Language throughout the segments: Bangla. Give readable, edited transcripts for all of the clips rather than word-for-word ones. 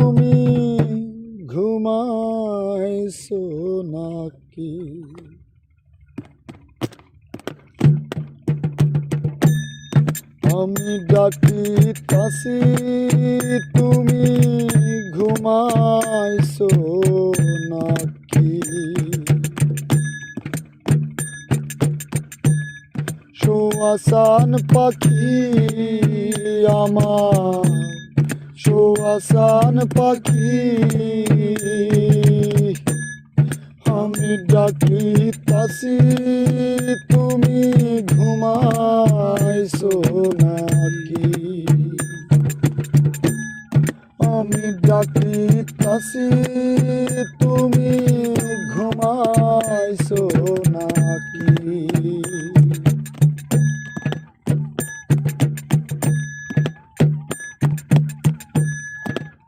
তুমি ঘুমাইছো নাকি? আমি ডাকিতাছি তুমি ঘুমাইছো নাকি? শোয়াসান পাখি আমার, শোয়াসান পাখি, আমি ডাকিতাছি তুমি ঘুমাইছো নাকি? আমি ডাকিতাছি তুমি ঘুমাইছো নাকি?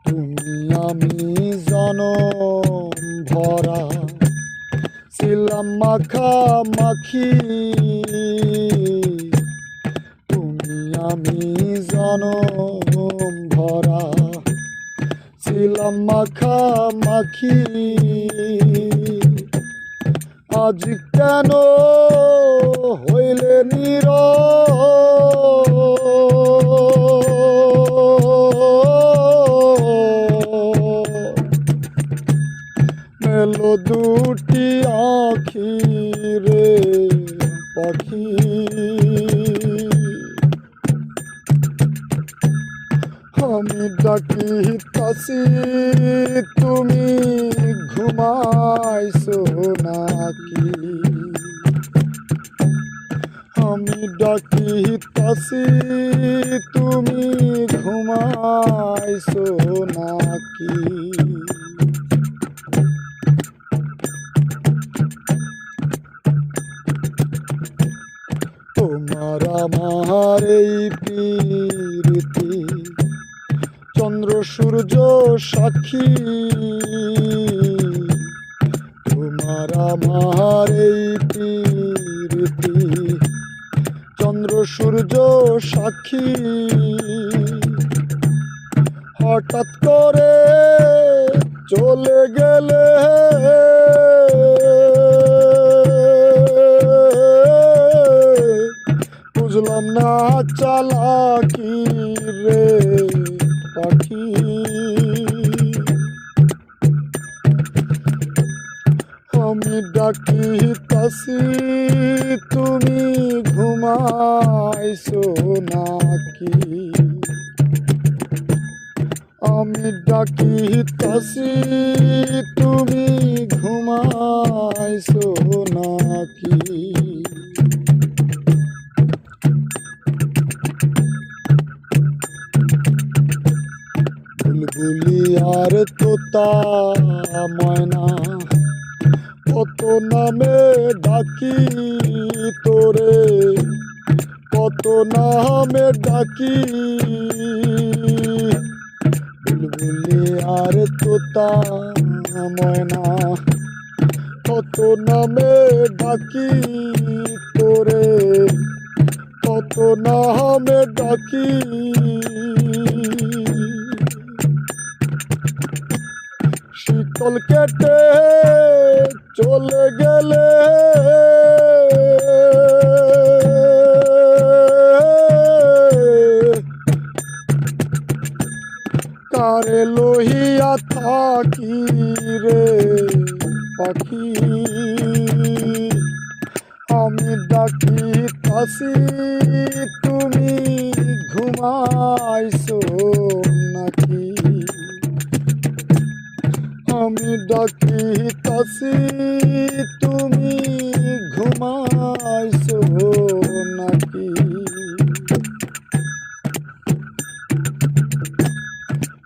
তুমি আমি জনম ভরা ছিলাম মাখামাখি, তুমি আমি জনম ভরা ছিলাম মাখামাখি। আজ কেন হইলে নীরব? মেলো দুটি আঁখি রে পাখি, আমি ডাকিতাছি তুমি ঘুমাইছো নাকি? আমি ডাকিতাছি তুমি ঘুমাইছো নাকি? তোমার আমার এই প্রীতি চন্দ্র সূর্য সাক্ষী, তোমার আমার এই প্রীতি চন্দ্র সূর্য সাক্ষী। হঠাৎ করে চলে গেলে বুঝলাম না চালাকি রে পাখি, আমি ডাকিতাছি তুমি ঘুমাইছো নাকি? আমি ডাকিতাছি তুমি ঘুমাইছো নাকি? বুলবুলি আর তোতা ময়না কত নামে ডাকি তোরে, কত নামে ডাকি। বুলবুলি আর তোতা ময়না কত নামে ডাকি তোরে, কত নামে ডাকি। শীতল কেটে চলে গেলে কারে লহিয়া থাকি রে পাখি, আমি ডাকিতাছি তুমি ঘুমাইছো নাকি? আমি ডাকিতাছি তুমি ঘুমাইছো নাকি?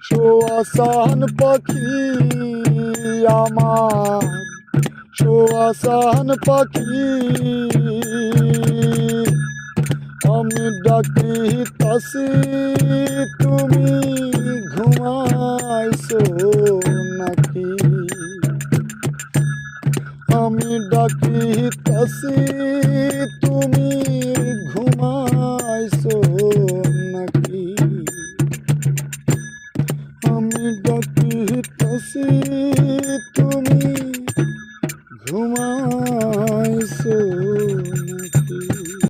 শোয়াসান পাখি আমার, শোয়াসান পাখি, আমি ডাকিতাছি তুমি ঘুমাইছো নাকি? আমি ডাকিতাছি তুমি ঘুমাইছো নাকি? আমি আমি ডাকিতাছি তুমি ঘুমাও